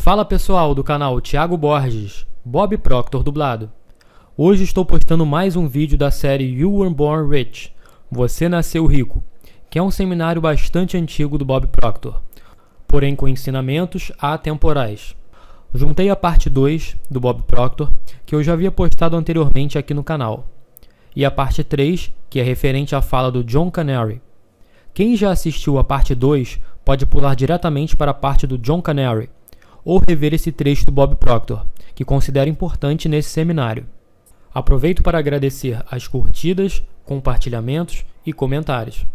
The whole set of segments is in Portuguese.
Fala pessoal do canal Thiago Borges, Bob Proctor dublado. Hoje estou postando mais um vídeo da série You Were Born Rich, Você Nasceu Rico, que é um seminário bastante antigo do Bob Proctor, porém com ensinamentos atemporais. Juntei a parte 2 do Bob Proctor, que eu já havia postado anteriormente aqui no canal, e a parte 3, que é referente à fala do John Canary. Quem já assistiu a parte 2 pode pular diretamente para a parte do John Canary, ou rever esse trecho do Bob Proctor, que considero importante nesse seminário. Aproveito para agradecer as curtidas, compartilhamentos e comentários.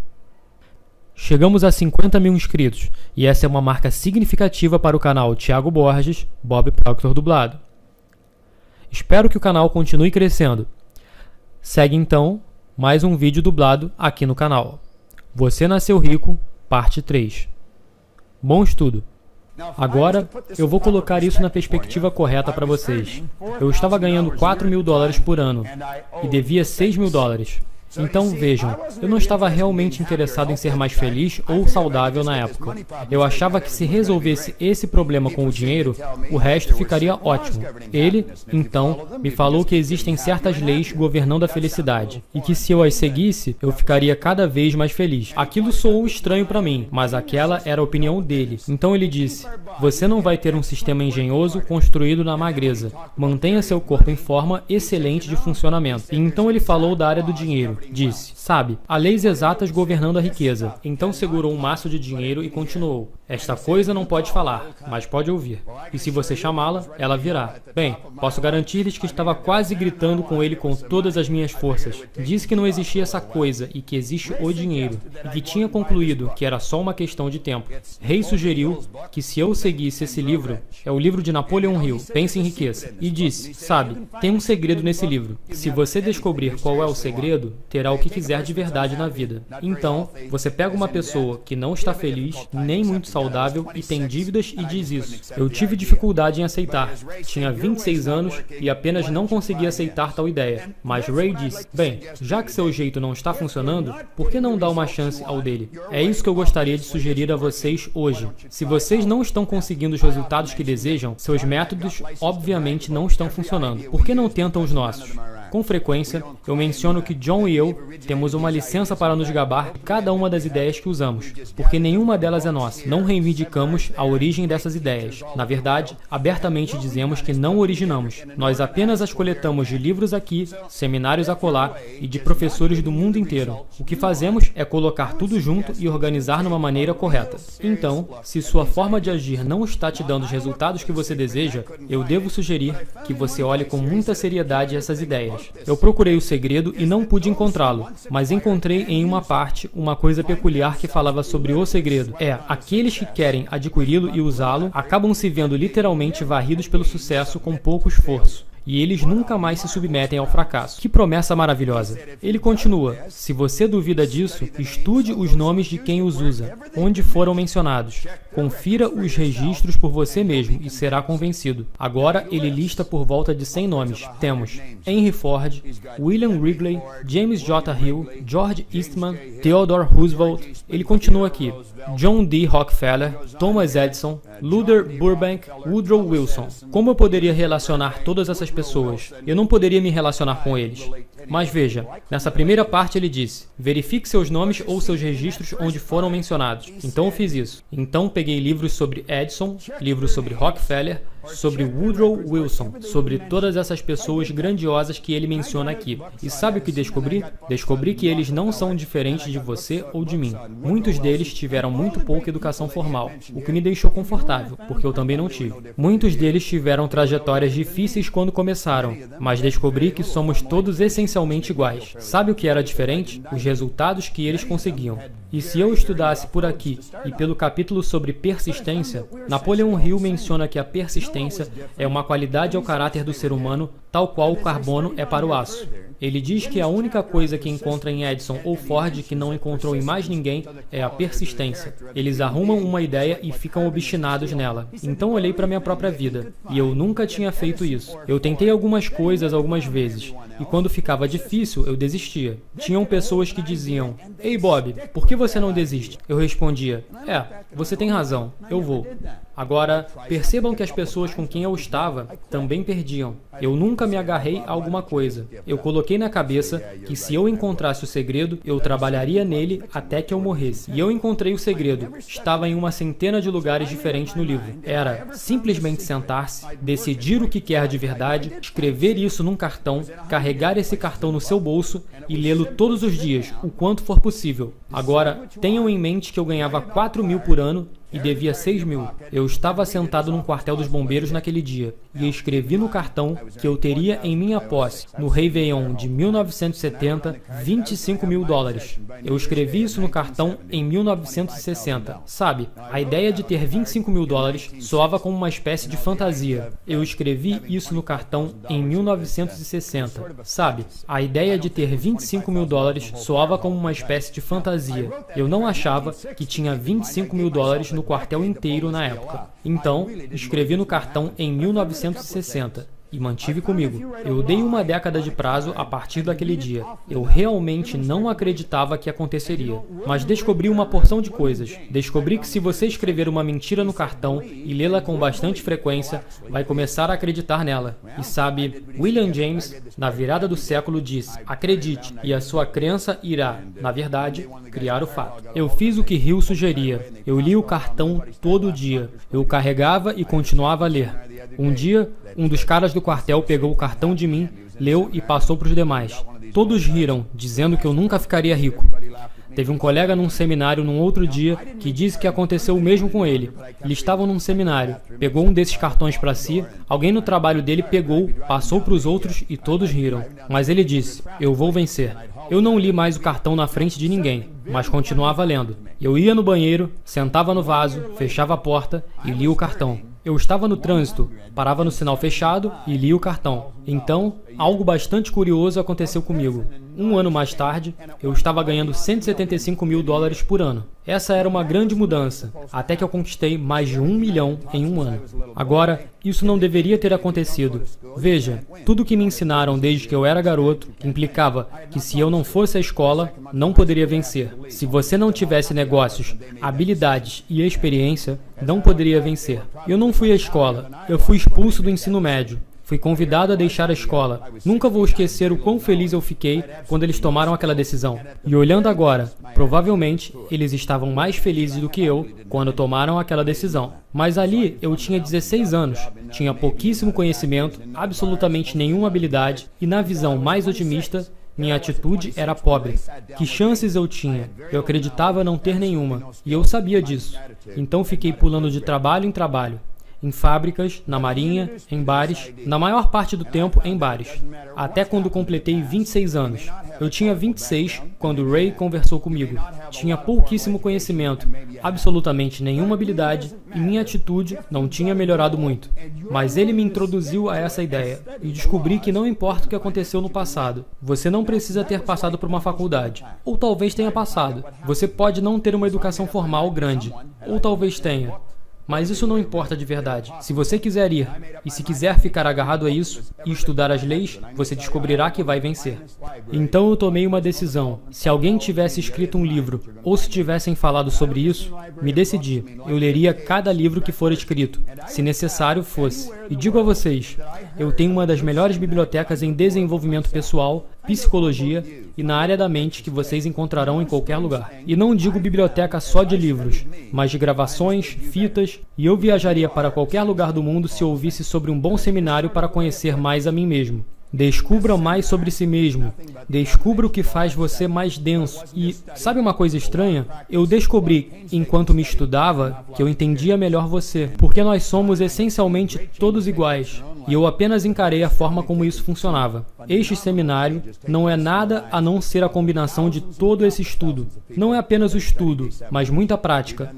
Chegamos a 50 mil inscritos, e essa é uma marca significativa para o canal Thiago Borges, Bob Proctor dublado. Espero que o canal continue crescendo. Segue então mais um vídeo dublado aqui no canal. Você Nasceu Rico, parte 3. Bom estudo! Agora, eu vou colocar isso na perspectiva correta para vocês. Eu estava ganhando $4.000 por ano e devia $6.000. Então, vejam, eu não estava realmente interessado em ser mais feliz ou saudável na época. Eu achava que se resolvesse esse problema com o dinheiro, o resto ficaria ótimo. Ele, então, me falou que existem certas leis governando a felicidade, e que se eu as seguisse, eu ficaria cada vez mais feliz. Aquilo soou estranho para mim, mas aquela era a opinião dele. Então ele disse: você não vai ter um sistema engenhoso construído na magreza. Mantenha seu corpo em forma excelente de funcionamento. E então ele falou da área do dinheiro. Disse: sabe, há leis exatas governando a riqueza. Então segurou um maço de dinheiro e continuou: esta coisa não pode falar, mas pode ouvir. E se você chamá-la, ela virá. Bem, posso garantir-lhes que estava quase gritando com ele com todas as minhas forças. Disse que não existia essa coisa e que existe o dinheiro, e que tinha concluído que era só uma questão de tempo. Rei sugeriu que se eu seguisse esse livro, é o livro de Napoleon Hill, Pense em Riqueza, e disse: sabe, tem um segredo nesse livro. Se você descobrir qual é o segredo, terá o que quiser de verdade na vida. Então, você pega uma pessoa que não está feliz, nem muito saudável e tem dívidas e diz isso. Eu tive dificuldade em aceitar. Tinha 26 anos e apenas não conseguia aceitar tal ideia. Mas Ray disse: bem, já que seu jeito não está funcionando, por que não dar uma chance ao dele? É isso que eu gostaria de sugerir a vocês hoje. Se vocês não estão conseguindo os resultados que desejam, seus métodos obviamente não estão funcionando. Por que não tentam os nossos? Com frequência, eu menciono que John e eu temos uma licença para nos gabar de cada uma das ideias que usamos, porque nenhuma delas é nossa. Não reivindicamos a origem dessas ideias. Na verdade, abertamente dizemos que não originamos. Nós apenas as coletamos de livros aqui, seminários acolá e de professores do mundo inteiro. O que fazemos é colocar tudo junto e organizar numa maneira correta. Então, se sua forma de agir não está te dando os resultados que você deseja, eu devo sugerir que você olhe com muita seriedade essas ideias. Eu procurei o segredo e não pude encontrá-lo, mas encontrei em uma parte uma coisa peculiar que falava sobre o segredo. Aqueles que querem adquiri-lo e usá-lo acabam se vendo literalmente varridos pelo sucesso com pouco esforço. E eles nunca mais se submetem ao fracasso. Que promessa maravilhosa! Ele continua: se você duvida disso, estude os nomes de quem os usa, onde foram mencionados. Confira os registros por você mesmo e será convencido. Agora ele lista por volta de 100 nomes. Temos Henry Ford, William Wrigley, James J. Hill, George Eastman, Theodore Roosevelt. Ele continua aqui: John D. Rockefeller, Thomas Edison, Luther Burbank, Woodrow Wilson. Como eu poderia relacionar todas essas pessoas? Eu não poderia me relacionar com eles. Mas veja, nessa primeira parte ele disse: verifique seus nomes ou seus registros onde foram mencionados. Então eu fiz isso. Então peguei livros sobre Edison, livros sobre Rockefeller, sobre Woodrow Wilson, sobre todas essas pessoas grandiosas que ele menciona aqui. E sabe o que descobri? Descobri que eles não são diferentes de você ou de mim. Muitos deles tiveram muito pouca educação formal, o que me deixou confortável, porque eu também não tive. Muitos deles tiveram trajetórias difíceis quando começaram, mas descobri que somos todos essencialmente iguais. Sabe o que era diferente? Os resultados que eles conseguiam. E se eu estudasse por aqui e pelo capítulo sobre persistência, Napoleon Hill menciona que a persistência é uma qualidade ao caráter do ser humano, tal qual o carbono é para o aço. Ele diz que a única coisa que encontra em Edison ou Ford que não encontrou em mais ninguém é a persistência. Eles arrumam uma ideia e ficam obstinados nela. Então olhei para minha própria vida, e eu nunca tinha feito isso. Eu tentei algumas coisas algumas vezes, e quando ficava difícil, eu desistia. Tinham pessoas que diziam: "Ei Bob, por que você não desiste?" Eu respondia: "Você tem razão, eu vou." Agora, percebam que as pessoas com quem eu estava também perdiam. Eu nunca me agarrei a alguma coisa. Eu coloquei na cabeça que se eu encontrasse o segredo, eu trabalharia nele até que eu morresse. E eu encontrei o segredo. Estava em uma centena de lugares diferentes no livro. Era simplesmente sentar-se, decidir o que quer de verdade, escrever isso num cartão, carregar esse cartão no seu bolso e lê-lo todos os dias, o quanto for possível. Agora, tenham em mente que eu ganhava 4.000 por ano e devia 6.000. Eu estava sentado num quartel dos bombeiros naquele dia e escrevi no cartão que eu teria em minha posse, no Réveillon de 1970, 25 mil dólares. Eu escrevi isso no cartão em 1960. Sabe, a ideia de ter 25 mil dólares soava como uma espécie de fantasia. Eu escrevi isso no cartão em 1960. Sabe, a ideia de ter 25 mil dólares soava como uma espécie de fantasia. Eu não achava que tinha 25 mil dólares no quartel inteiro na época. Então, escrevi no cartão em 1960 e mantive comigo. Eu dei uma década de prazo a partir daquele dia. Eu realmente não acreditava que aconteceria. Mas descobri uma porção de coisas. Descobri que se você escrever uma mentira no cartão e lê-la com bastante frequência, vai começar a acreditar nela. E sabe, William James, na virada do século, disse: acredite, e a sua crença irá, na verdade, criar o fato. Eu fiz o que Hill sugeria. Eu li o cartão todo dia. Eu carregava e continuava a ler. Um dia, um dos caras do quartel pegou o cartão de mim, leu e passou para os demais. Todos riram, dizendo que eu nunca ficaria rico. Teve um colega num seminário num outro dia que disse que aconteceu o mesmo com ele. Eles estavam num seminário, pegou um desses cartões para si, alguém no trabalho dele pegou, passou para os outros e todos riram. Mas ele disse: eu vou vencer. Eu não li mais o cartão na frente de ninguém, mas continuava lendo. Eu ia no banheiro, sentava no vaso, fechava a porta e lia o cartão. Eu estava no trânsito, parava no sinal fechado e lia o cartão. Então, algo bastante curioso aconteceu comigo. Um ano mais tarde, eu estava ganhando 175 mil dólares por ano. Essa era uma grande mudança, até que eu conquistei mais de 1 milhão em um ano. Agora, isso não deveria ter acontecido. Veja, tudo que me ensinaram desde que eu era garoto implicava que se eu não fosse à escola, não poderia vencer. Se você não tivesse negócios, habilidades e experiência, não poderia vencer. Eu não fui à escola, eu fui expulso do ensino médio. Fui convidado a deixar a escola. Nunca vou esquecer o quão feliz eu fiquei quando eles tomaram aquela decisão. E olhando agora, provavelmente eles estavam mais felizes do que eu quando tomaram aquela decisão. Mas ali eu tinha 16 anos, tinha pouquíssimo conhecimento, absolutamente nenhuma habilidade e, na visão mais otimista, minha atitude era pobre. Que chances eu tinha? Eu acreditava não ter nenhuma, e eu sabia disso. Então fiquei pulando de trabalho em trabalho. Em fábricas, na marinha, em bares, na maior parte do tempo em bares, até quando completei 26 anos. Eu tinha 26 quando Ray conversou comigo. Tinha pouquíssimo conhecimento, absolutamente nenhuma habilidade e minha atitude não tinha melhorado muito. Mas ele me introduziu a essa ideia e descobri que não importa o que aconteceu no passado, você não precisa ter passado por uma faculdade. Ou talvez tenha passado. Você pode não ter uma educação formal grande. Ou talvez tenha. Mas isso não importa de verdade. Se você quiser ir, e se quiser ficar agarrado a isso, e estudar as leis, você descobrirá que vai vencer. Então eu tomei uma decisão. Se alguém tivesse escrito um livro, ou se tivessem falado sobre isso, me decidi. Eu leria cada livro que for escrito, se necessário fosse. E digo a vocês, eu tenho uma das melhores bibliotecas em desenvolvimento pessoal, psicologia e na área da mente que vocês encontrarão em qualquer lugar. E não digo biblioteca só de livros, mas de gravações, fitas, e eu viajaria para qualquer lugar do mundo se ouvisse sobre um bom seminário para conhecer mais a mim mesmo. Descubra mais sobre si mesmo. Descubra o que faz você mais denso. E, sabe uma coisa estranha? Eu descobri, enquanto me estudava, que eu entendia melhor você. Porque nós somos essencialmente todos iguais. E eu apenas encarei a forma como isso funcionava. Este seminário não é nada a não ser a combinação de todo esse estudo. Não é apenas o estudo, mas muita prática.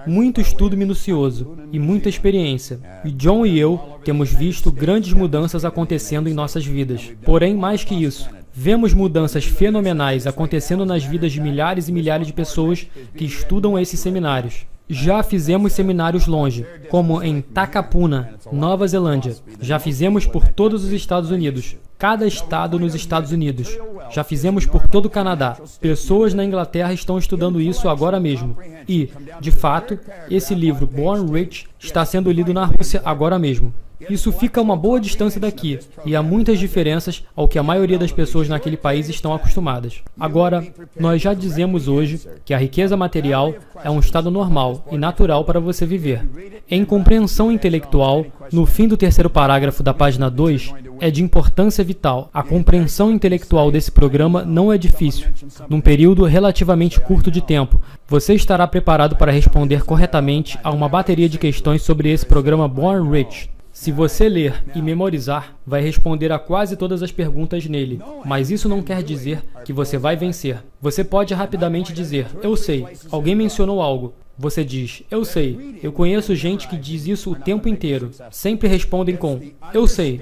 Muito estudo minucioso e muita experiência. E John e eu temos visto grandes mudanças acontecendo em nossas vidas. Porém, mais que isso, vemos mudanças fenomenais acontecendo nas vidas de milhares e milhares de pessoas que estudam esses seminários. Já fizemos seminários longe, como em Takapuna, Nova Zelândia. Já fizemos por todos os Estados Unidos. cada estado nos Estados Unidos. Já fizemos por todo o Canadá. Pessoas na Inglaterra estão estudando isso agora mesmo. E, de fato, esse livro, Born Rich, está sendo lido na Rússia agora mesmo. Isso fica a uma boa distância daqui, e há muitas diferenças ao que a maioria das pessoas naquele país estão acostumadas. Agora, nós já dizemos hoje que a riqueza material é um estado normal e natural para você viver. Em compreensão intelectual, no fim do terceiro parágrafo da página 2, é de importância vital. A compreensão intelectual desse programa não é difícil. Num período relativamente curto de tempo, você estará preparado para responder corretamente a uma bateria de questões sobre esse programa Born Rich. Se você ler e memorizar, vai responder a quase todas as perguntas nele, mas isso não quer dizer que você vai vencer. Você pode rapidamente dizer, eu sei, alguém mencionou algo. Você diz, eu sei. Eu conheço gente que diz isso o tempo inteiro. Sempre respondem com, eu sei.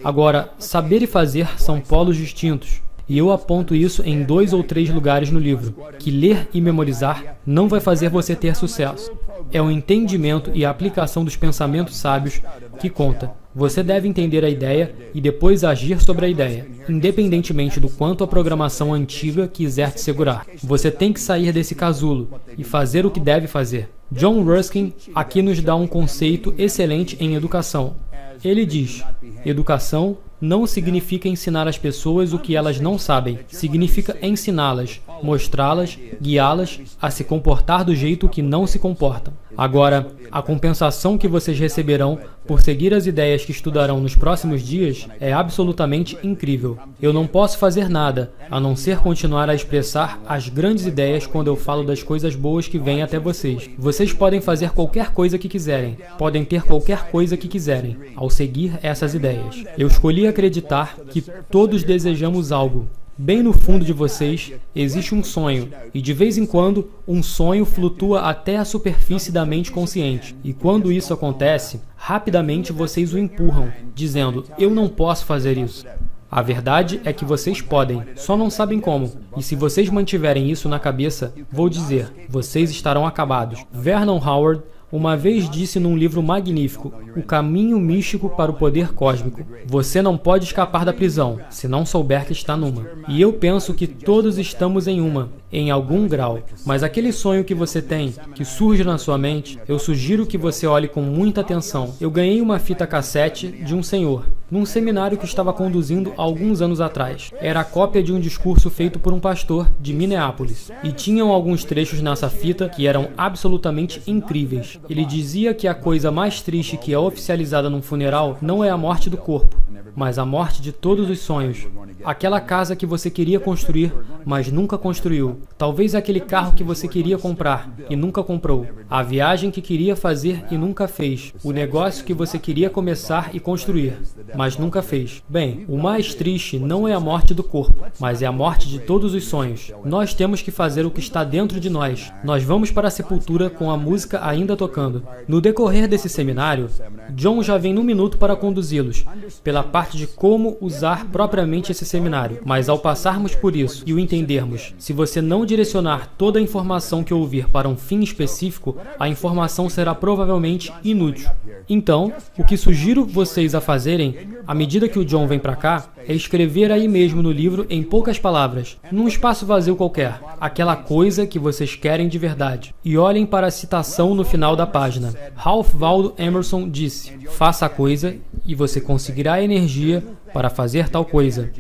Agora, saber e fazer são polos distintos. E eu aponto isso em 2 ou 3 lugares no livro, que ler e memorizar não vai fazer você ter sucesso. É o entendimento e a aplicação dos pensamentos sábios que conta. Você deve entender a ideia e depois agir sobre a ideia, independentemente do quanto a programação antiga quiser te segurar. Você tem que sair desse casulo e fazer o que deve fazer. John Ruskin aqui nos dá um conceito excelente em educação. Ele diz, educação não significa ensinar às pessoas o que elas não sabem. Significa ensiná-las, mostrá-las, guiá-las a se comportar do jeito que não se comportam. Agora, a compensação que vocês receberão por seguir as ideias que estudarão nos próximos dias é absolutamente incrível. Eu não posso fazer nada, a não ser continuar a expressar as grandes ideias quando eu falo das coisas boas que vêm até vocês. Vocês podem fazer qualquer coisa que quiserem, podem ter qualquer coisa que quiserem, ao seguir essas ideias. Eu escolhi acreditar que todos desejamos algo. Bem no fundo de vocês existe um sonho, e de vez em quando um sonho flutua até a superfície da mente consciente. E quando isso acontece, rapidamente vocês o empurram, dizendo, eu não posso fazer isso. A verdade é que vocês podem, só não sabem como. E se vocês mantiverem isso na cabeça, vou dizer, vocês estarão acabados. Vernon Howard uma vez disse num livro magnífico, O Caminho Místico para o Poder Cósmico, você não pode escapar da prisão, se não souber que está numa. E eu penso que todos estamos em uma, em algum grau. Mas aquele sonho que você tem, que surge na sua mente, eu sugiro que você olhe com muita atenção. Eu ganhei uma fita cassete de um senhor, num seminário que estava conduzindo há alguns anos atrás. Era a cópia de um discurso feito por um pastor de Minneapolis. E tinham alguns trechos nessa fita que eram absolutamente incríveis. Ele dizia que a coisa mais triste que é oficializada num funeral não é a morte do corpo, mas a morte de todos os sonhos. Aquela casa que você queria construir, mas nunca construiu. Talvez aquele carro que você queria comprar e nunca comprou. A viagem que queria fazer e nunca fez. O negócio que você queria começar e construir, mas nunca fez. Bem, o mais triste não é a morte do corpo, mas é a morte de todos os sonhos. Nós temos que fazer o que está dentro de nós. Nós vamos para a sepultura com a música ainda tocando. No decorrer desse seminário, John já vem num minuto para conduzi-los pela parte de como usar propriamente esse seminário. Mas ao passarmos por isso e o entendermos, se você não direcionar toda a informação que ouvir para um fim específico, a informação será provavelmente inútil. Então, o que sugiro vocês a fazerem, à medida que o John vem para cá, é escrever aí mesmo no livro em poucas palavras, num espaço vazio qualquer, aquela coisa que vocês querem de verdade. E olhem para a citação no final da página. Ralph Waldo Emerson disse, faça a coisa e você conseguirá a energia para fazer tal coisa.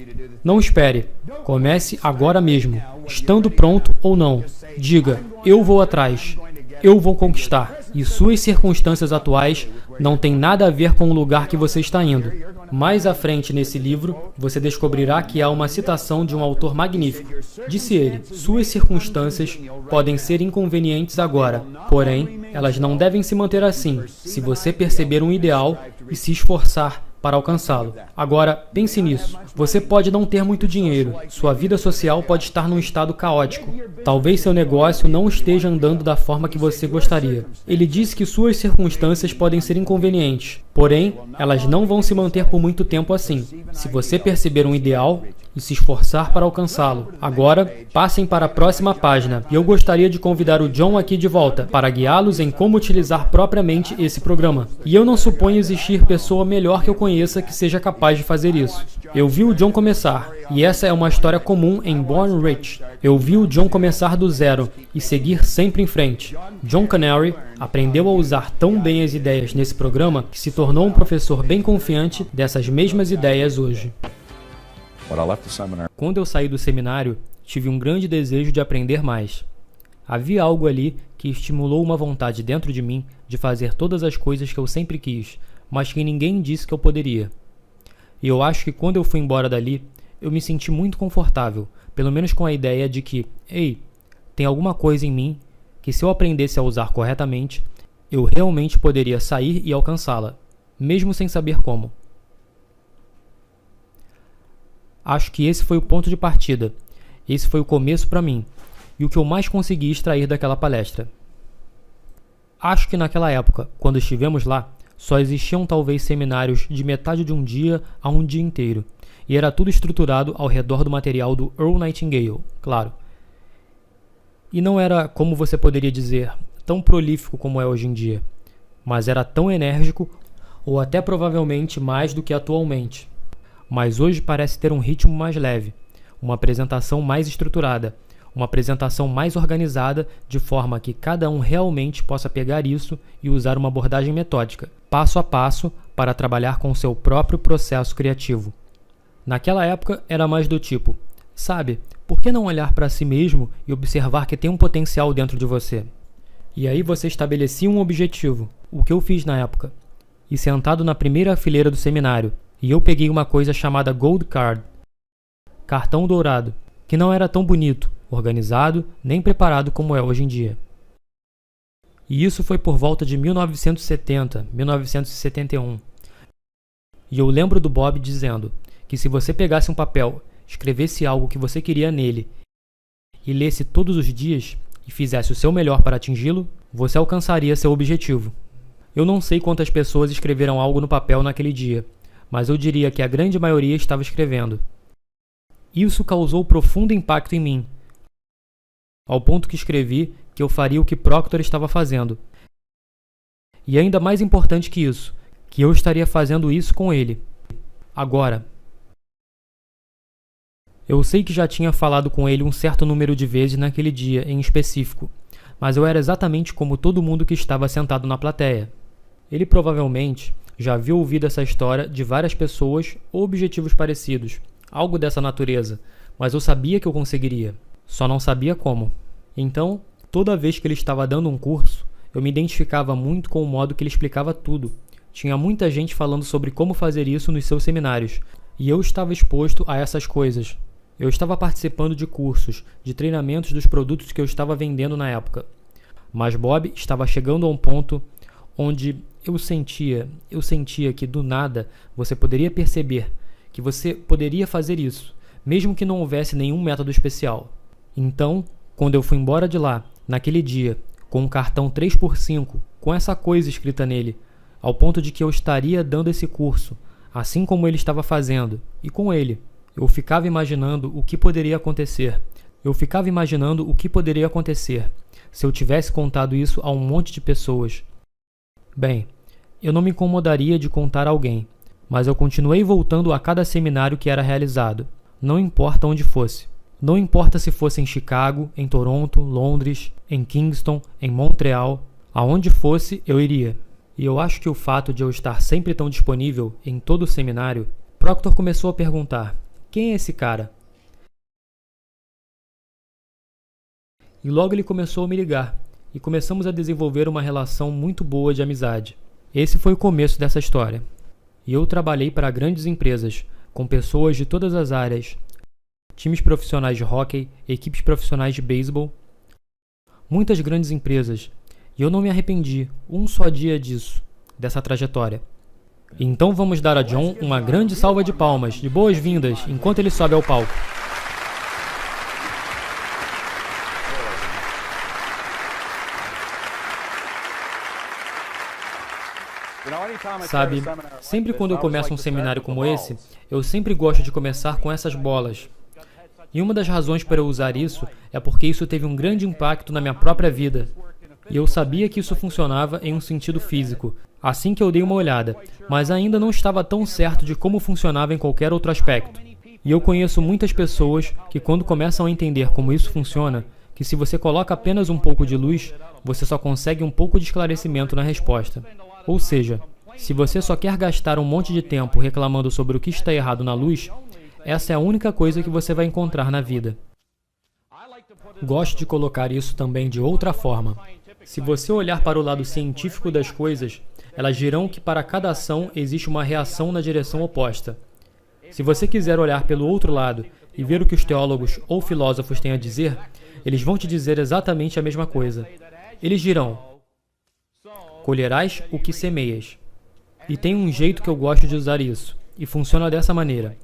Não espere. Comece agora mesmo. Estando pronto ou não. Diga, eu vou atrás. Eu vou conquistar. E suas circunstâncias atuais não têm nada a ver com o lugar que você está indo. Mais à frente nesse livro, você descobrirá que há uma citação de um autor magnífico. Disse ele, suas circunstâncias podem ser inconvenientes agora, porém, elas não devem se manter assim, se você perceber um ideal e se esforçar para alcançá-lo. Agora, pense nisso. Você pode não ter muito dinheiro. Sua vida social pode estar num estado caótico. Talvez seu negócio não esteja andando da forma que você gostaria. Ele disse que suas circunstâncias podem ser inconvenientes. Porém, elas não vão se manter por muito tempo assim. Se você perceber um ideal e se esforçar para alcançá-lo. Agora, passem para a próxima página e eu gostaria de convidar o John aqui de volta para guiá-los em como utilizar propriamente esse programa. E eu não suponho existir pessoa melhor que eu conheça que seja capaz de fazer isso. Eu vi o John começar, e essa é uma história comum em Born Rich. Eu vi o John começar do zero e seguir sempre em frente. John Canary aprendeu a usar tão bem as ideias nesse programa que se tornou um professor bem confiante dessas mesmas ideias hoje. Quando eu saí do seminário, tive um grande desejo de aprender mais. Havia algo ali que estimulou uma vontade dentro de mim de fazer todas as coisas que eu sempre quis, mas que ninguém disse que eu poderia. E eu acho que quando eu fui embora dali, eu me senti muito confortável, pelo menos com a ideia de que, ei, tem alguma coisa em mim que se eu aprendesse a usar corretamente, eu realmente poderia sair e alcançá-la, mesmo sem saber como. Acho que esse foi o ponto de partida. Esse foi o começo para mim, e o que eu mais consegui extrair daquela palestra. Acho que naquela época, quando estivemos lá, só existiam talvez seminários de metade de um dia a um dia inteiro, e era tudo estruturado ao redor do material do Earl Nightingale, claro. E não era, como você poderia dizer, tão prolífico como é hoje em dia, mas era tão enérgico, ou até provavelmente mais do que atualmente. Mas hoje parece ter um ritmo mais leve, uma apresentação mais estruturada, uma apresentação mais organizada, de forma que cada um realmente possa pegar isso e usar uma abordagem metódica, passo a passo, para trabalhar com o seu próprio processo criativo. Naquela época era mais do tipo, sabe, por que não olhar para si mesmo e observar que tem um potencial dentro de você? E aí você estabelecia um objetivo, o que eu fiz na época. E sentado na primeira fileira do seminário, e eu peguei uma coisa chamada Gold Card, cartão dourado, que não era tão bonito, organizado, nem preparado como é hoje em dia. E isso foi por volta de 1970, 1971. E eu lembro do Bob dizendo que se você pegasse um papel, escrevesse algo que você queria nele e lesse todos os dias e fizesse o seu melhor para atingi-lo, você alcançaria seu objetivo. Eu não sei quantas pessoas escreveram algo no papel naquele dia, mas eu diria que a grande maioria estava escrevendo. Isso causou profundo impacto em mim, ao ponto que escrevi que eu faria o que Proctor estava fazendo. E ainda mais importante que isso, que eu estaria fazendo isso com ele. Agora. Eu sei que já tinha falado com ele um certo número de vezes naquele dia em específico, mas eu era exatamente como todo mundo que estava sentado na plateia. Ele provavelmente já havia ouvido essa história de várias pessoas ou objetivos parecidos, algo dessa natureza, mas eu sabia que eu conseguiria, só não sabia como. Então, toda vez que ele estava dando um curso, eu me identificava muito com o modo que ele explicava tudo. Tinha muita gente falando sobre como fazer isso nos seus seminários, e eu estava exposto a essas coisas. Eu estava participando de cursos, de treinamentos dos produtos que eu estava vendendo na época. Mas Bob estava chegando a um ponto onde eu sentia que do nada você poderia perceber que você poderia fazer isso, mesmo que não houvesse nenhum método especial. Então, quando eu fui embora de lá, naquele dia, com um cartão 3x5, com essa coisa escrita nele, ao ponto de que eu estaria dando esse curso, assim como ele estava fazendo, e com ele, eu ficava imaginando o que poderia acontecer. Se eu tivesse contado isso a um monte de pessoas. Bem, eu não me incomodaria de contar a alguém, mas eu continuei voltando a cada seminário que era realizado, não importa onde fosse. Não importa se fosse em Chicago, em Toronto, Londres, em Kingston, em Montreal, aonde fosse eu iria. E eu acho que o fato de eu estar sempre tão disponível em todo o seminário, Proctor começou a perguntar, quem é esse cara? E logo ele começou a me ligar, e começamos a desenvolver uma relação muito boa de amizade. Esse foi o começo dessa história. E eu trabalhei para grandes empresas, com pessoas de todas as áreas, times profissionais de hóquei, equipes profissionais de beisebol, muitas grandes empresas, e eu não me arrependi um só dia disso, dessa trajetória. Então vamos dar a John uma grande salva de palmas, de boas-vindas, enquanto ele sobe ao palco. Sabe, sempre quando eu começo um seminário como esse, eu sempre gosto de começar com essas bolas. E uma das razões para eu usar isso é porque isso teve um grande impacto na minha própria vida. E eu sabia que isso funcionava em um sentido físico, assim que eu dei uma olhada, mas ainda não estava tão certo de como funcionava em qualquer outro aspecto. E eu conheço muitas pessoas que, quando começam a entender como isso funciona, que se você coloca apenas um pouco de luz, você só consegue um pouco de esclarecimento na resposta. Ou seja, se você só quer gastar um monte de tempo reclamando sobre o que está errado na luz, essa é a única coisa que você vai encontrar na vida. Gosto de colocar isso também de outra forma. Se você olhar para o lado científico das coisas, elas dirão que para cada ação existe uma reação na direção oposta. Se você quiser olhar pelo outro lado e ver o que os teólogos ou filósofos têm a dizer, eles vão te dizer exatamente a mesma coisa. Eles dirão: colherás o que semeias. E tem um jeito que eu gosto de usar isso, e funciona dessa maneira.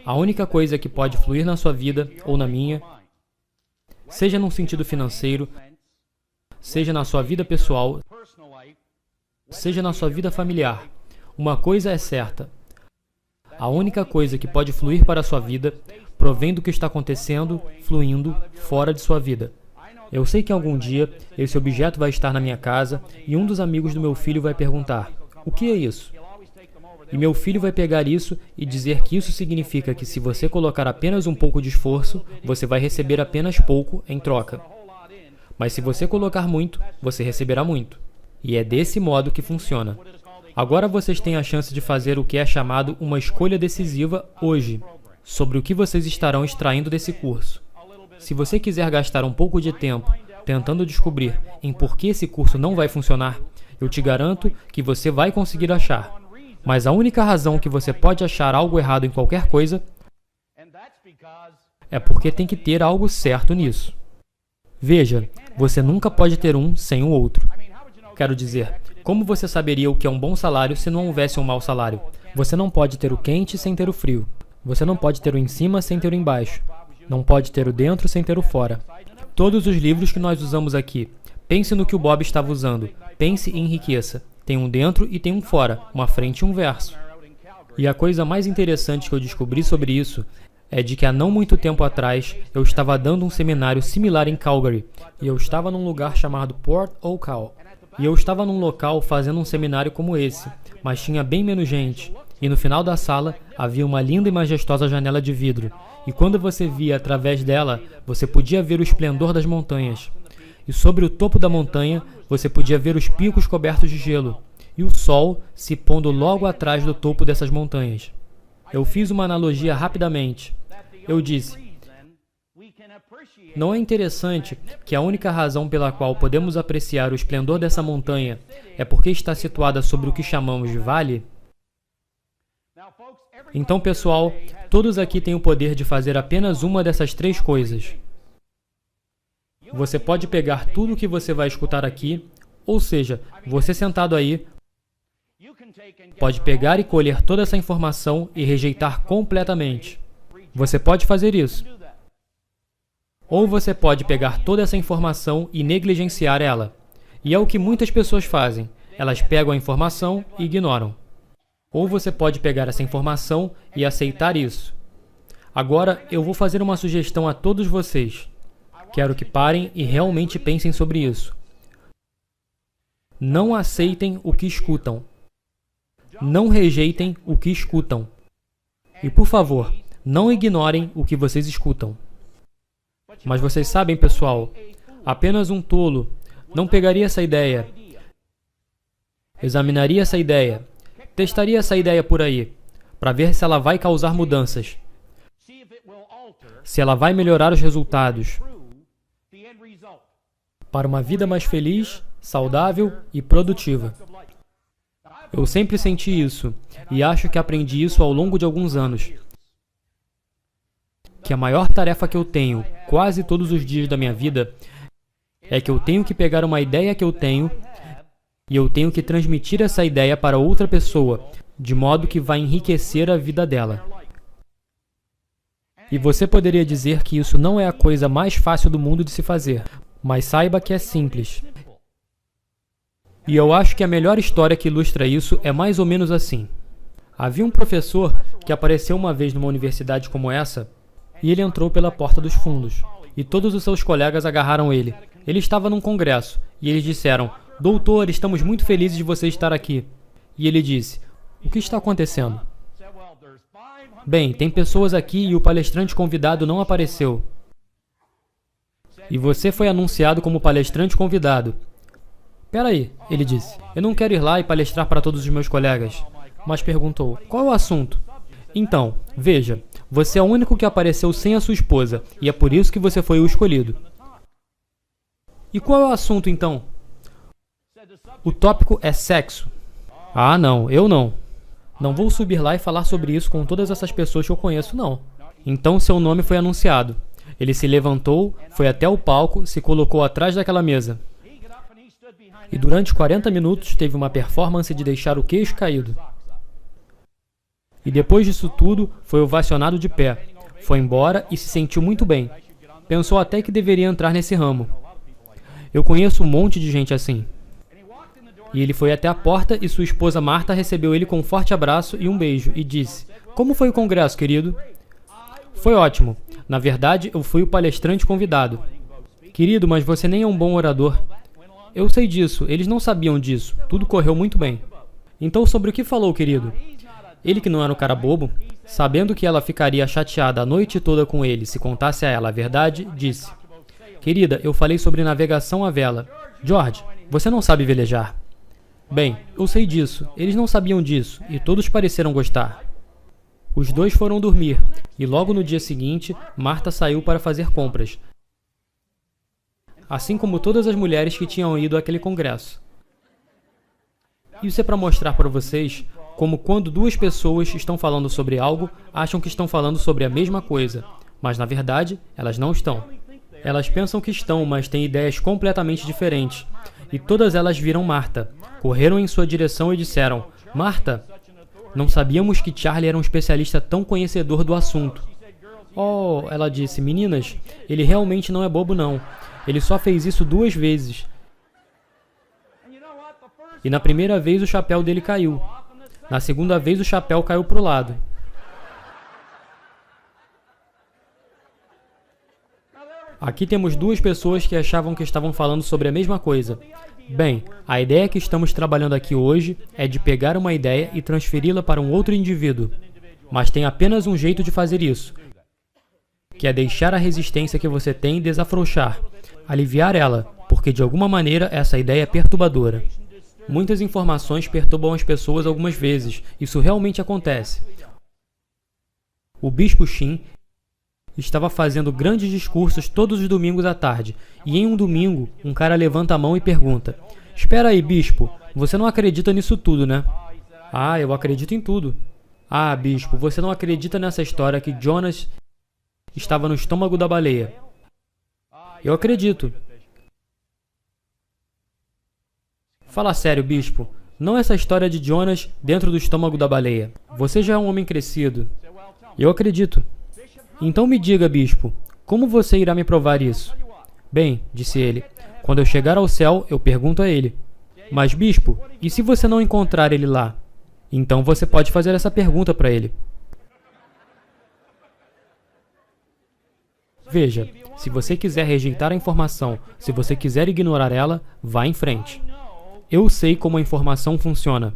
A única coisa que pode fluir na sua vida, ou na minha, seja num sentido financeiro, seja na sua vida pessoal, seja na sua vida familiar, uma coisa é certa. A única coisa que pode fluir para a sua vida provém do que está acontecendo, fluindo, fora de sua vida. Eu sei que algum dia esse objeto vai estar na minha casa e um dos amigos do meu filho vai perguntar: o que é isso? E meu filho vai pegar isso e dizer que isso significa que se você colocar apenas um pouco de esforço, você vai receber apenas pouco em troca. Mas se você colocar muito, você receberá muito. E é desse modo que funciona. Agora vocês têm a chance de fazer o que é chamado uma escolha decisiva hoje, sobre o que vocês estarão extraindo desse curso. Se você quiser gastar um pouco de tempo tentando descobrir em por que esse curso não vai funcionar, eu te garanto que você vai conseguir achar. Mas a única razão que você pode achar algo errado em qualquer coisa é porque tem que ter algo certo nisso. Veja, você nunca pode ter um sem o outro. Quero dizer, como você saberia o que é um bom salário se não houvesse um mau salário? Você não pode ter o quente sem ter o frio. Você não pode ter o em cima sem ter o embaixo. Não pode ter o dentro sem ter o fora. Todos os livros que nós usamos aqui. Pense no que o Bob estava usando. Pense e enriqueça. Tem um dentro e tem um fora, uma frente e um verso. E a coisa mais interessante que eu descobri sobre isso é de que há não muito tempo atrás eu estava dando um seminário similar em Calgary, e eu estava num lugar chamado Port Oakall. E eu estava num local fazendo um seminário como esse, mas tinha bem menos gente. E no final da sala havia uma linda e majestosa janela de vidro. E quando você via através dela, você podia ver o esplendor das montanhas. E sobre o topo da montanha, você podia ver os picos cobertos de gelo, e o sol se pondo logo atrás do topo dessas montanhas. Eu fiz uma analogia rapidamente. Eu disse: não é interessante que a única razão pela qual podemos apreciar o esplendor dessa montanha é porque está situada sobre o que chamamos de vale? Então, pessoal, todos aqui têm o poder de fazer apenas uma dessas três coisas. Você pode pegar tudo o que você vai escutar aqui, ou seja, você sentado aí, pode pegar e colher toda essa informação e rejeitar completamente. Você pode fazer isso. Ou você pode pegar toda essa informação e negligenciar ela. E é o que muitas pessoas fazem. Elas pegam a informação e ignoram. Ou você pode pegar essa informação e aceitar isso. Agora, eu vou fazer uma sugestão a todos vocês. Quero que parem e realmente pensem sobre isso. Não aceitem o que escutam. Não rejeitem o que escutam. E, por favor, não ignorem o que vocês escutam. Mas vocês sabem, pessoal, apenas um tolo não pegaria essa ideia, examinaria essa ideia, testaria essa ideia por aí, para ver se ela vai causar mudanças, se ela vai melhorar os resultados, para uma vida mais feliz, saudável e produtiva. Eu sempre senti isso, e acho que aprendi isso ao longo de alguns anos. Que a maior tarefa que eu tenho, quase todos os dias da minha vida, é que eu tenho que pegar uma ideia que eu tenho e eu tenho que transmitir essa ideia para outra pessoa, de modo que vai enriquecer a vida dela. E você poderia dizer que isso não é a coisa mais fácil do mundo de se fazer, mas saiba que é simples. E eu acho que a melhor história que ilustra isso é mais ou menos assim. Havia um professor que apareceu uma vez numa universidade como essa, e ele entrou pela porta dos fundos, e todos os seus colegas agarraram ele. Ele estava num congresso, e eles disseram: "Doutor, estamos muito felizes de você estar aqui." E ele disse: "O que está acontecendo?" "Bem, tem pessoas aqui e o palestrante convidado não apareceu." "E você foi anunciado como palestrante convidado." "Peraí," ele disse. "Eu não quero ir lá e palestrar para todos os meus colegas." Mas perguntou: "Qual é o assunto?" "Então, veja, você é o único que apareceu sem a sua esposa, e é por isso que você foi o escolhido." "E qual é o assunto, então?" "O tópico é sexo." "Ah, não, eu não. Não vou subir lá e falar sobre isso com todas essas pessoas que eu conheço, não." Então seu nome foi anunciado. Ele se levantou, foi até o palco, se colocou atrás daquela mesa. E durante 40 minutos teve uma performance de deixar o queixo caído. E depois disso tudo, foi ovacionado de pé. Foi embora e se sentiu muito bem. Pensou até que deveria entrar nesse ramo. Eu conheço um monte de gente assim. E ele foi até a porta e sua esposa Marta recebeu ele com um forte abraço e um beijo e disse: "Como foi o congresso, querido?" "Foi ótimo. Na verdade, eu fui o palestrante convidado." "Querido, mas você nem é um bom orador." "Eu sei disso. Eles não sabiam disso. Tudo correu muito bem." "Então sobre o que falou, querido?" Ele, que não era um cara bobo, sabendo que ela ficaria chateada a noite toda com ele se contasse a ela a verdade, disse: "Querida, eu falei sobre navegação à vela." "George, você não sabe velejar." "Bem, eu sei disso. Eles não sabiam disso, e todos pareceram gostar." Os dois foram dormir, e logo no dia seguinte, Marta saiu para fazer compras, assim como todas as mulheres que tinham ido àquele congresso. Isso é para mostrar para vocês como quando duas pessoas estão falando sobre algo, acham que estão falando sobre a mesma coisa, mas na verdade, elas não estão. Elas pensam que estão, mas têm ideias completamente diferentes. E todas elas viram Marta, correram em sua direção e disseram: "Marta, não sabíamos que Charlie era um especialista tão conhecedor do assunto." "Oh," ela disse, "meninas, ele realmente não é bobo não. Ele só fez isso 2 vezes. E na primeira vez o chapéu dele caiu. Na segunda vez o chapéu caiu para o lado." Aqui temos 2 pessoas que achavam que estavam falando sobre a mesma coisa. Bem, a ideia que estamos trabalhando aqui hoje é de pegar uma ideia e transferi-la para um outro indivíduo. Mas tem apenas um jeito de fazer isso, que é deixar a resistência que você tem desafrouxar, aliviar ela, porque de alguma maneira essa ideia é perturbadora. Muitas informações perturbam as pessoas algumas vezes, isso realmente acontece. O bispo Shin estava fazendo grandes discursos todos os domingos à tarde, e em um domingo, um cara levanta a mão e pergunta: "Espera aí, bispo, você não acredita nisso tudo, né?" "Ah, eu acredito em tudo." "Ah, bispo, você não acredita nessa história que Jonas estava no estômago da baleia?" "Eu acredito." "Fala sério, bispo, não essa história de Jonas dentro do estômago da baleia. Você já é um homem crescido." "Eu acredito." "Então me diga, bispo, como você irá me provar isso?" "Bem," disse ele, "quando eu chegar ao céu, eu pergunto a ele." "Mas, bispo, e se você não encontrar ele lá?" "Então você pode fazer essa pergunta para ele." Veja, se você quiser rejeitar a informação, se você quiser ignorar ela, vá em frente. Eu sei como a informação funciona.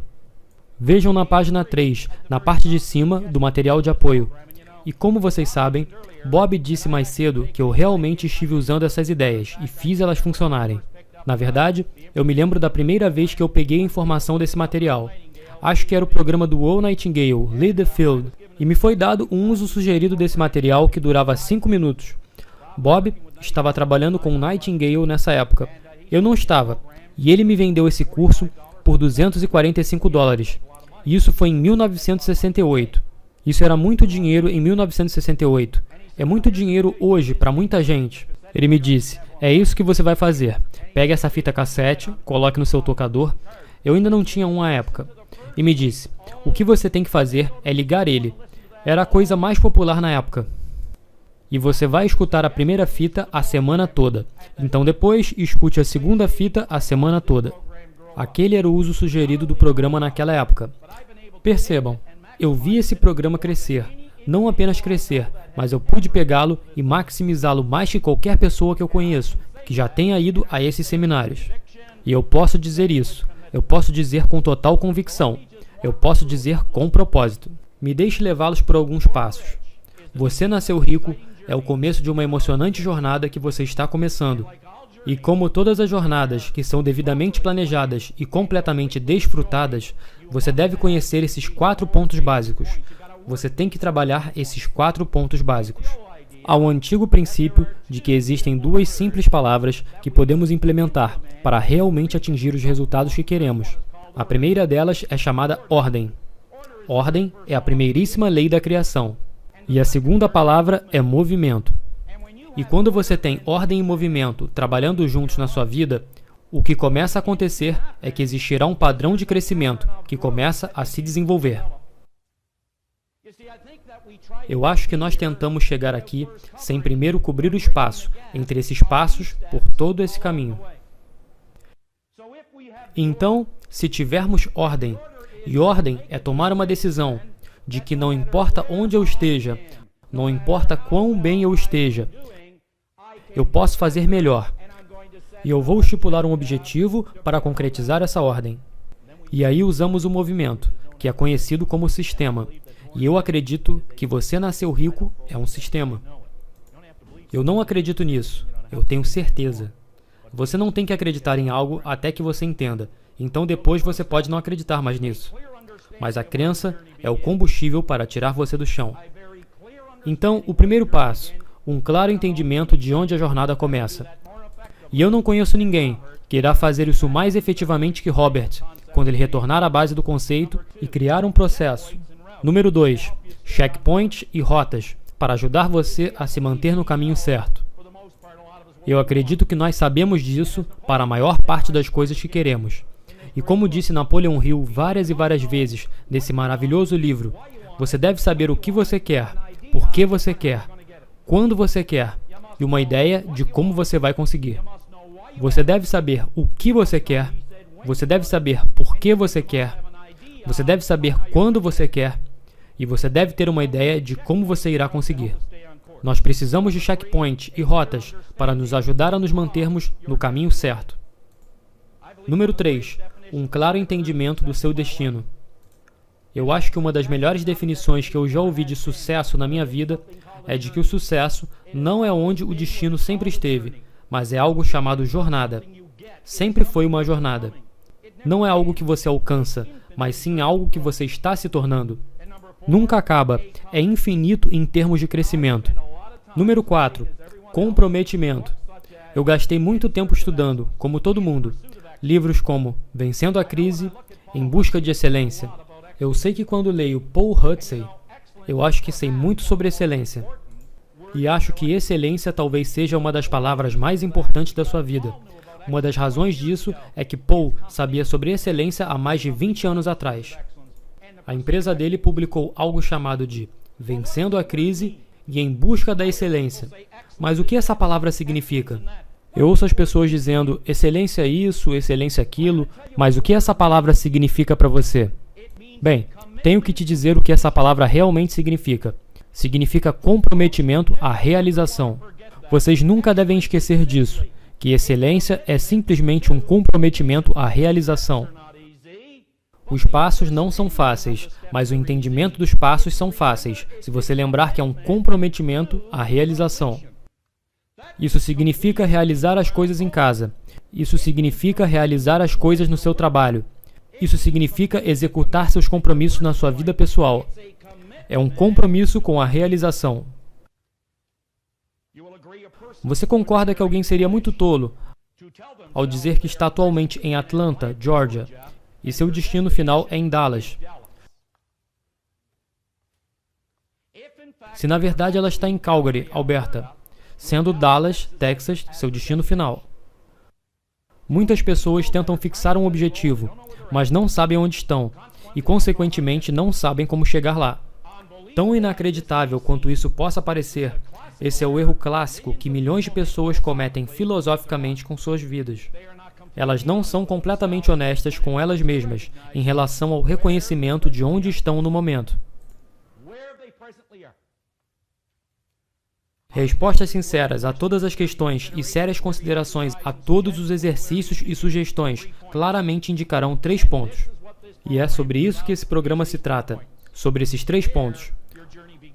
Vejam na página 3, na parte de cima do material de apoio. E como vocês sabem, Bob disse mais cedo que eu realmente estive usando essas ideias e fiz elas funcionarem. Na verdade, eu me lembro da primeira vez que eu peguei a informação desse material. Acho que era o programa do Will Nightingale, Lead the Field, e me foi dado um uso sugerido desse material que durava 5 minutos. Bob estava trabalhando com Nightingale nessa época. Eu não estava, e ele me vendeu esse curso por $245. Isso foi em 1968. Isso era muito dinheiro em 1968. É muito dinheiro hoje para muita gente. Ele me disse: "É isso que você vai fazer. Pegue essa fita cassete, coloque no seu tocador." Eu ainda não tinha um à época. E me disse: "O que você tem que fazer é ligar ele." Era a coisa mais popular na época. "E você vai escutar a primeira fita a semana toda. Então depois escute a segunda fita a semana toda." Aquele era o uso sugerido do programa naquela época. Percebam, eu vi esse programa crescer. Não apenas crescer, mas eu pude pegá-lo e maximizá-lo mais que qualquer pessoa que eu conheço, que já tenha ido a esses seminários. E eu posso dizer isso. Eu posso dizer com total convicção. Eu posso dizer com propósito. Me deixe levá-los por alguns passos. Você nasceu rico é o começo de uma emocionante jornada que você está começando. E como todas as jornadas que são devidamente planejadas e completamente desfrutadas, você deve conhecer esses 4 pontos básicos. Você tem que trabalhar esses 4 pontos básicos. Há um antigo princípio de que existem 2 simples palavras que podemos implementar para realmente atingir os resultados que queremos. A primeira delas é chamada ordem. Ordem é a primeiríssima lei da criação. E a segunda palavra é movimento. E quando você tem ordem e movimento trabalhando juntos na sua vida, o que começa a acontecer é que existirá um padrão de crescimento que começa a se desenvolver. Eu acho que nós tentamos chegar aqui sem primeiro cobrir o espaço entre esses passos por todo esse caminho. Então, se tivermos ordem, e ordem é tomar uma decisão de que não importa onde eu esteja, não importa quão bem eu esteja, eu posso fazer melhor. E eu vou estipular um objetivo para concretizar essa ordem. E aí usamos o movimento, que é conhecido como sistema. E eu acredito que você nasceu rico é um sistema. Eu não acredito nisso. Eu tenho certeza. Você não tem que acreditar em algo até que você entenda. Então depois você pode não acreditar mais nisso. Mas a crença é o combustível para tirar você do chão. Então, o primeiro passo, um claro entendimento de onde a jornada começa. E eu não conheço ninguém que irá fazer isso mais efetivamente que Robert, quando ele retornar à base do conceito e criar um processo. Número 2. Checkpoints e rotas, para ajudar você a se manter no caminho certo. Eu acredito que nós sabemos disso para a maior parte das coisas que queremos. E como disse Napoleon Hill várias e várias vezes nesse maravilhoso livro, você deve saber o que você quer, por que você quer, quando você quer, e uma ideia de como você vai conseguir. Você deve saber o que você quer, você deve saber por que você quer, você deve saber quando você quer, e você deve ter uma ideia de como você irá conseguir. Nós precisamos de checkpoints e rotas para nos ajudar a nos mantermos no caminho certo. Número 3. Um claro entendimento do seu destino. Eu acho que uma das melhores definições que eu já ouvi de sucesso na minha vida é de que o sucesso não é onde o destino sempre esteve, mas é algo chamado jornada. Sempre foi uma jornada. Não é algo que você alcança, mas sim algo que você está se tornando. Nunca acaba, é infinito em termos de crescimento. Número 4. Comprometimento. Eu gastei muito tempo estudando, como todo mundo, livros como Vencendo a Crise, Em Busca de Excelência. Eu sei que quando leio Paul Hutsey, eu acho que sei muito sobre excelência. E acho que excelência talvez seja uma das palavras mais importantes da sua vida. Uma das razões disso é que Paul sabia sobre excelência há mais de 20 anos atrás. A empresa dele publicou algo chamado de Vencendo a Crise e Em Busca da Excelência. Mas o que essa palavra significa? Eu ouço as pessoas dizendo excelência isso, excelência aquilo, mas o que essa palavra significa para você? Bem, tenho que te dizer o que essa palavra realmente significa. Significa comprometimento à realização. Vocês nunca devem esquecer disso, que excelência é simplesmente um comprometimento à realização. Os passos não são fáceis, mas o entendimento dos passos são fáceis, se você lembrar que é um comprometimento à realização. Isso significa realizar as coisas em casa. Isso significa realizar as coisas no seu trabalho. Isso significa executar seus compromissos na sua vida pessoal. É um compromisso com a realização. Você concorda que alguém seria muito tolo ao dizer que está atualmente em Atlanta, Georgia, e seu destino final é em Dallas, se na verdade ela está em Calgary, Alberta, sendo Dallas, Texas, seu destino final? Muitas pessoas tentam fixar um objetivo, mas não sabem onde estão, e consequentemente não sabem como chegar lá. Tão inacreditável quanto isso possa parecer, esse é o erro clássico que milhões de pessoas cometem filosoficamente com suas vidas. Elas não são completamente honestas com elas mesmas em relação ao reconhecimento de onde estão no momento. Respostas sinceras a todas as questões e sérias considerações a todos os exercícios e sugestões claramente indicarão 3 pontos. E é sobre isso que esse programa se trata, sobre esses 3 pontos.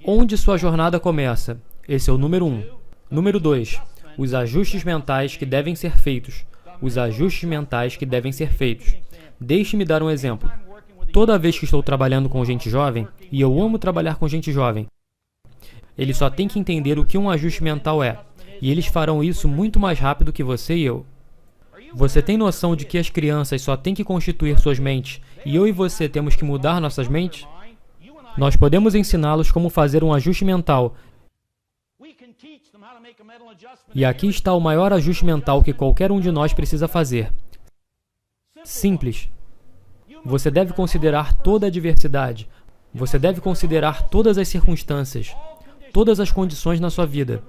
Onde sua jornada começa? Esse é o número 1. Número 2. Os ajustes mentais que devem ser feitos. Os ajustes mentais que devem ser feitos. Deixe-me dar um exemplo. Toda vez que estou trabalhando com gente jovem, e eu amo trabalhar com gente jovem, eles só têm que entender o que um ajuste mental é, e eles farão isso muito mais rápido que você e eu. Você tem noção de que as crianças só têm que constituir suas mentes, e eu e você temos que mudar nossas mentes? Nós podemos ensiná-los como fazer um ajuste mental. E aqui está o maior ajuste mental que qualquer um de nós precisa fazer. Simples. Você deve considerar toda a diversidade. Você deve considerar todas as circunstâncias, todas as condições na sua vida.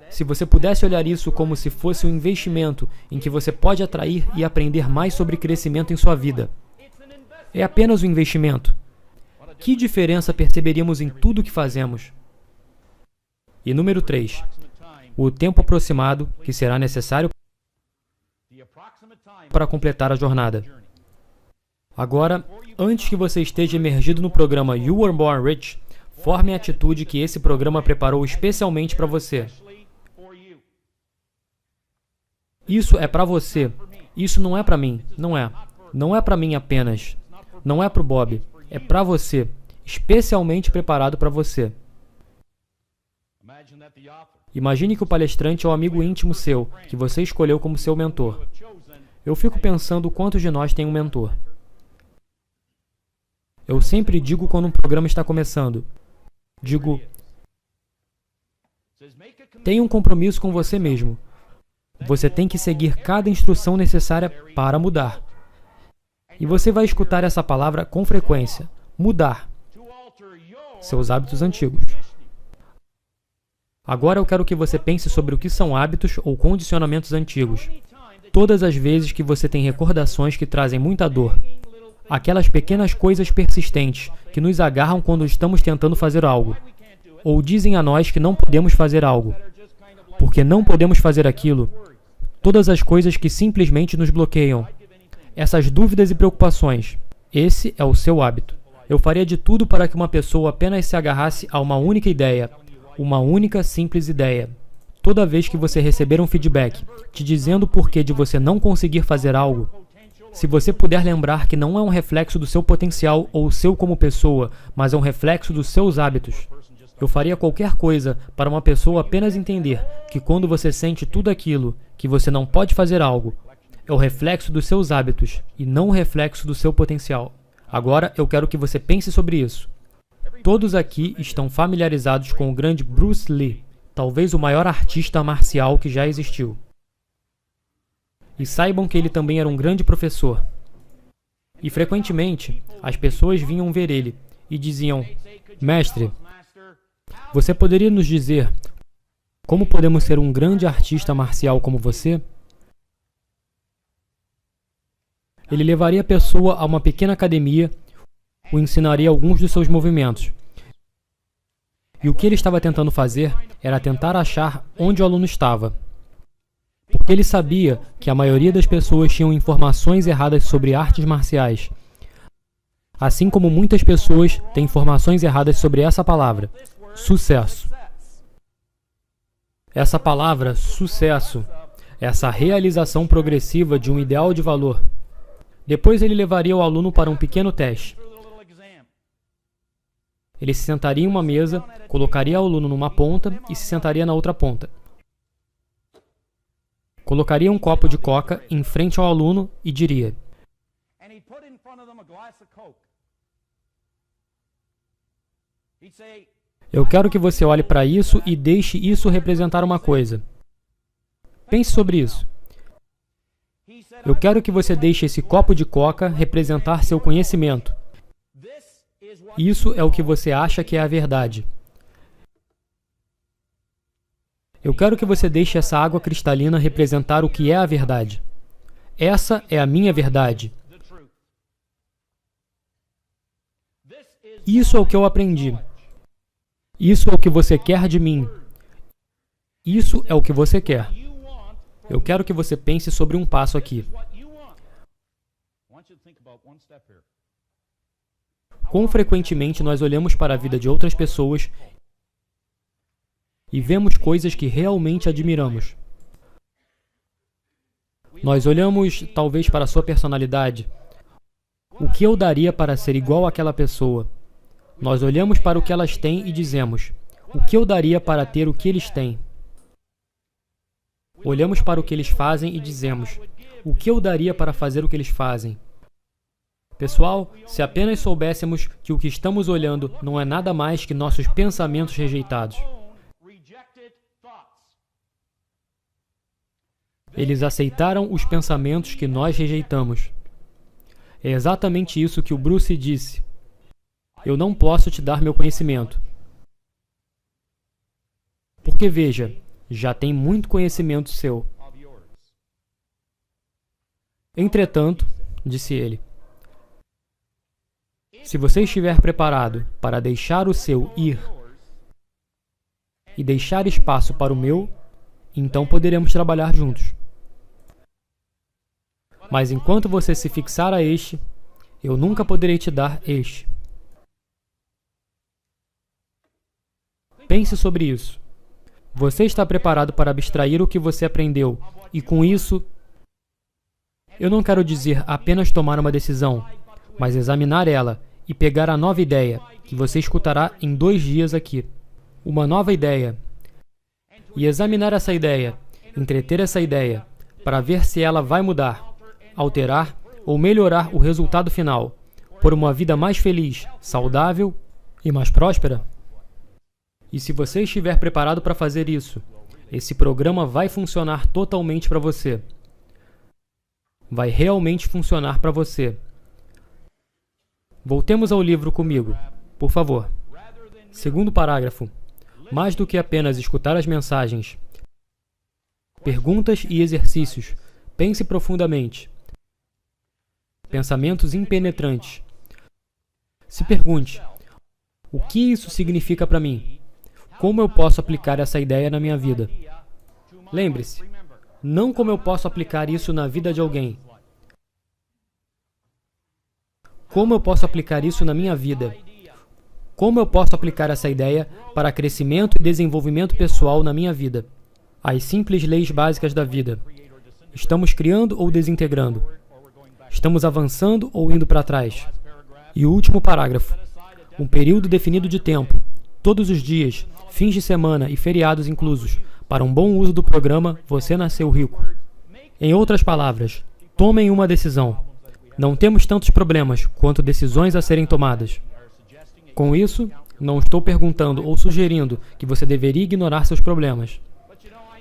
Se você pudesse olhar isso como se fosse um investimento em que você pode atrair e aprender mais sobre crescimento em sua vida. É apenas um investimento. Que diferença perceberíamos em tudo o que fazemos? E número 3. O tempo aproximado que será necessário para completar a jornada. Agora, antes que você esteja imergido no programa You Were Born Rich, forme a atitude que esse programa preparou especialmente para você. Isso é para você. Isso não é para mim. Não é. Não é para mim apenas. Não é para o Bob. É para você. Especialmente preparado para você. Imagine que o palestrante é um amigo íntimo seu, que você escolheu como seu mentor. Eu fico pensando quantos de nós tem um mentor. Eu sempre digo quando um programa está começando. Digo, tenha um compromisso com você mesmo. Você tem que seguir cada instrução necessária para mudar. E você vai escutar essa palavra com frequência. Mudar. Seus hábitos antigos. Agora eu quero que você pense sobre o que são hábitos ou condicionamentos antigos. Todas as vezes que você tem recordações que trazem muita dor. Aquelas pequenas coisas persistentes que nos agarram quando estamos tentando fazer algo. Ou dizem a nós que não podemos fazer algo. Porque não podemos fazer aquilo. Todas as coisas que simplesmente nos bloqueiam. Essas dúvidas e preocupações. Esse é o seu hábito. Eu faria de tudo para que uma pessoa apenas se agarrasse a uma única ideia. Uma única simples ideia. Toda vez que você receber um feedback te dizendo o porquê de você não conseguir fazer algo, se você puder lembrar que não é um reflexo do seu potencial ou seu como pessoa, mas é um reflexo dos seus hábitos. Eu faria qualquer coisa para uma pessoa apenas entender que quando você sente tudo aquilo, que você não pode fazer algo, é o reflexo dos seus hábitos e não o reflexo do seu potencial. Agora eu quero que você pense sobre isso. Todos aqui estão familiarizados com o grande Bruce Lee, talvez o maior artista marcial que já existiu. E saibam que ele também era um grande professor. E frequentemente, as pessoas vinham ver ele e diziam, Mestre, você poderia nos dizer como podemos ser um grande artista marcial como você? Ele levaria a pessoa a uma pequena academia, o ensinaria alguns dos seus movimentos. E o que ele estava tentando fazer era tentar achar onde o aluno estava. Porque ele sabia que a maioria das pessoas tinham informações erradas sobre artes marciais. Assim como muitas pessoas têm informações erradas sobre essa palavra, sucesso. Essa palavra, sucesso, essa realização progressiva de um ideal de valor. Depois ele levaria o aluno para um pequeno teste. Ele se sentaria em uma mesa, colocaria o aluno numa ponta e se sentaria na outra ponta. Colocaria um copo de coca em frente ao aluno e diria: Eu quero que você olhe para isso e deixe isso representar uma coisa. Pense sobre isso. Eu quero que você deixe esse copo de coca representar seu conhecimento. Isso é o que você acha que é a verdade. Eu quero que você deixe essa água cristalina representar o que é a verdade. Essa é a minha verdade. Isso é o que eu aprendi. Isso é o que você quer de mim. Isso é o que você quer. Eu quero que você pense sobre um passo aqui. Quão frequentemente nós olhamos para a vida de outras pessoas e vemos coisas que realmente admiramos? Nós olhamos, talvez, para a sua personalidade. O que eu daria para ser igual àquela pessoa? Nós olhamos para o que elas têm e dizemos, o que eu daria para ter o que eles têm? Olhamos para o que eles fazem e dizemos, o que eu daria para fazer o que eles fazem? Pessoal, se apenas soubéssemos que o que estamos olhando não é nada mais que nossos pensamentos rejeitados. Eles aceitaram os pensamentos que nós rejeitamos. É exatamente isso que o Bruce disse. Eu não posso te dar meu conhecimento. Porque veja, já tem muito conhecimento seu. Entretanto, disse ele, se você estiver preparado para deixar o seu ir e deixar espaço para o meu, então poderemos trabalhar juntos. Mas enquanto você se fixar a este, eu nunca poderei te dar este. Pense sobre isso. Você está preparado para abstrair o que você aprendeu e, com isso, eu não quero dizer apenas tomar uma decisão, mas examinar ela e pegar a nova ideia que você escutará em 2 dias aqui. Uma nova ideia. E examinar essa ideia, entreter essa ideia, para ver se ela vai mudar, alterar ou melhorar o resultado final, por uma vida mais feliz, saudável e mais próspera. E se você estiver preparado para fazer isso, esse programa vai funcionar totalmente para você. Vai realmente funcionar para você. Voltemos ao livro comigo, por favor. Segundo parágrafo. Mais do que apenas escutar as mensagens, perguntas e exercícios, pense profundamente. Pensamentos impenetrantes. Se pergunte, o que isso significa para mim? Como eu posso aplicar essa ideia na minha vida? Lembre-se, não como eu posso aplicar isso na vida de alguém. Como eu posso aplicar isso na minha vida? Como eu posso aplicar essa ideia para crescimento e desenvolvimento pessoal na minha vida? As simples leis básicas da vida. Estamos criando ou desintegrando? Estamos avançando ou indo para trás? E o último parágrafo. Um período definido de tempo, todos os dias, fins de semana e feriados inclusos, para um bom uso do programa Você Nasceu Rico. Em outras palavras, tomem uma decisão. Não temos tantos problemas quanto decisões a serem tomadas. Com isso, não estou perguntando ou sugerindo que você deveria ignorar seus problemas.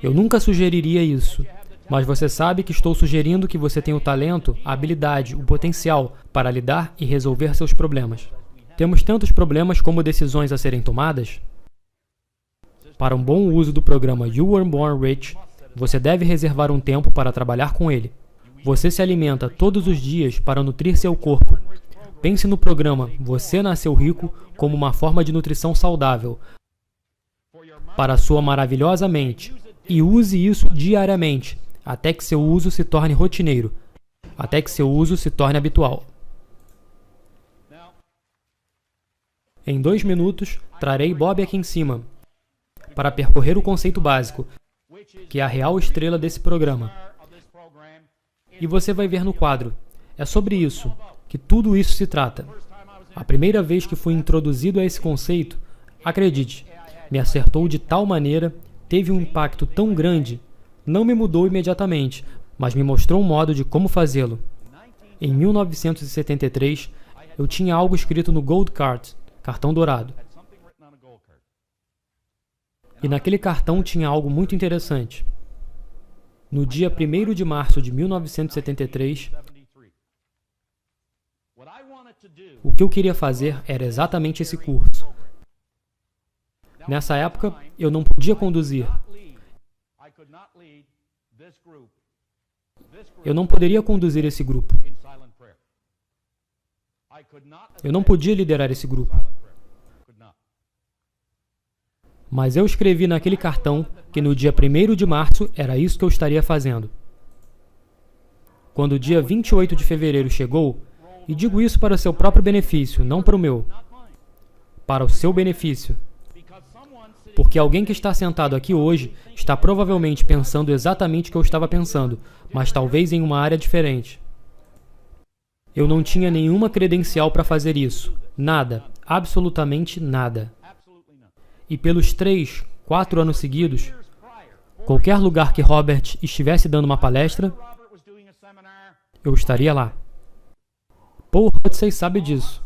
Eu nunca sugeriria isso, mas você sabe que estou sugerindo que você tem o talento, a habilidade, o potencial para lidar e resolver seus problemas. Temos tantos problemas como decisões a serem tomadas? Para um bom uso do programa You Were Born Rich, você deve reservar um tempo para trabalhar com ele. Você se alimenta todos os dias para nutrir seu corpo. Pense no programa Você Nasceu Rico como uma forma de nutrição saudável para a sua maravilhosa mente e use isso diariamente, até que seu uso se torne rotineiro, até que seu uso se torne habitual. Em 2 minutos, trarei Bob aqui em cima para percorrer o conceito básico, que é a real estrela desse programa. E você vai ver no quadro. É sobre isso que tudo isso se trata. A primeira vez que fui introduzido a esse conceito, acredite, me acertou de tal maneira, teve um impacto tão grande, não me mudou imediatamente, mas me mostrou um modo de como fazê-lo. Em 1973, eu tinha algo escrito no Gold Card, cartão dourado. E naquele cartão tinha algo muito interessante. No dia 1º de março de 1973, o que eu queria fazer era exatamente esse curso. Nessa época, eu não podia conduzir. Eu não poderia conduzir esse grupo. Eu não podia liderar esse grupo. Mas eu escrevi naquele cartão que no dia 1º de março era isso que eu estaria fazendo. Quando o dia 28 de fevereiro chegou, e digo isso para o seu próprio benefício, não para o meu, para o seu benefício, porque alguém que está sentado aqui hoje está provavelmente pensando exatamente o que eu estava pensando, mas talvez em uma área diferente. Eu não tinha nenhuma credencial para fazer isso. Nada. Absolutamente nada. E pelos 3, 4 anos seguidos, qualquer lugar que Robert estivesse dando uma palestra, eu estaria lá. Paul Hutsey sabe disso.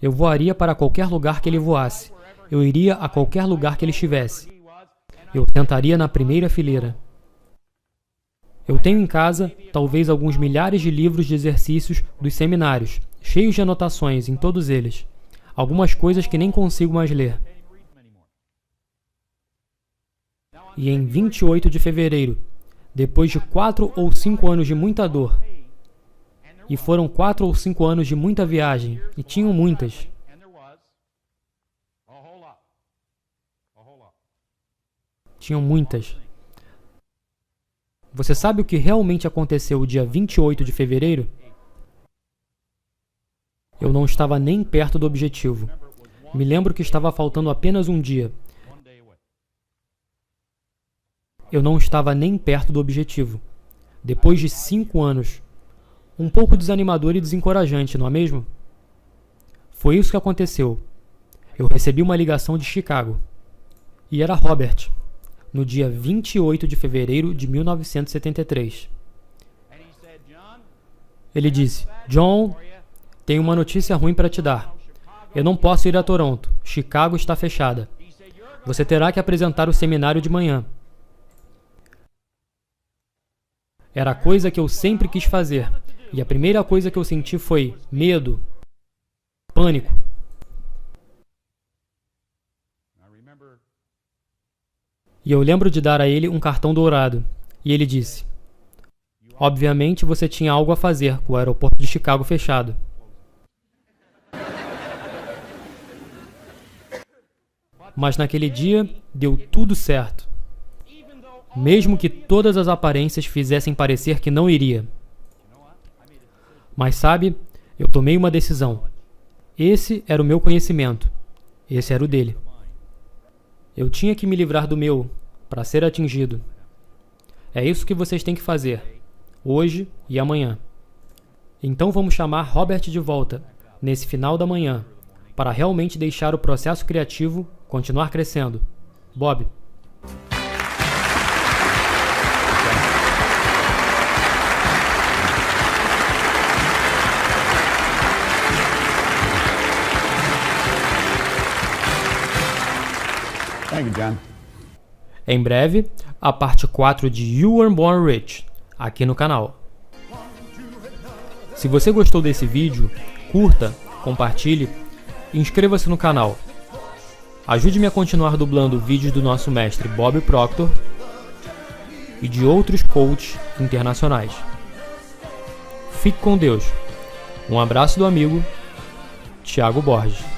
Eu voaria para qualquer lugar que ele voasse. Eu iria a qualquer lugar que ele estivesse. Eu sentaria na primeira fileira. Eu tenho em casa, talvez alguns milhares de livros de exercícios dos seminários, cheios de anotações em todos eles. Algumas coisas que nem consigo mais ler. E em 28 de fevereiro, depois de 4 ou 5 anos de muita dor, e foram 4 ou 5 anos de muita viagem, e tinham muitas. Tinham muitas. Você sabe o que realmente aconteceu o dia 28 de fevereiro? Eu não estava nem perto do objetivo. Me lembro que estava faltando apenas um dia. Eu não estava nem perto do objetivo. Depois de 5 anos. Um pouco desanimador e desencorajante, não é mesmo? Foi isso que aconteceu. Eu recebi uma ligação de Chicago. E era Robert, no dia 28 de fevereiro de 1973. Ele disse: John, tenho uma notícia ruim para te dar. Eu não posso ir a Toronto. Chicago está fechada. Você terá que apresentar o seminário de manhã. Era a coisa que eu sempre quis fazer. E a primeira coisa que eu senti foi medo, pânico. E eu lembro de dar a ele um cartão dourado. E ele disse: obviamente você tinha algo a fazer com o aeroporto de Chicago fechado. Mas naquele dia deu tudo certo. Mesmo que todas as aparências fizessem parecer que não iria. Mas sabe, eu tomei uma decisão. Esse era o meu conhecimento. Esse era o dele. Eu tinha que me livrar do meu, para ser atingido. É isso que vocês têm que fazer, hoje e amanhã. Então vamos chamar Robert de volta, nesse final da manhã, para realmente deixar o processo criativo continuar crescendo. Bob. Thank you, John. Em breve, a parte 4 de You Were Born Rich, aqui no canal. Se você gostou desse vídeo, curta, compartilhe e inscreva-se no canal. Ajude-me a continuar dublando vídeos do nosso mestre Bob Proctor e de outros coaches internacionais. Fique com Deus. Um abraço do amigo Thiago Borges.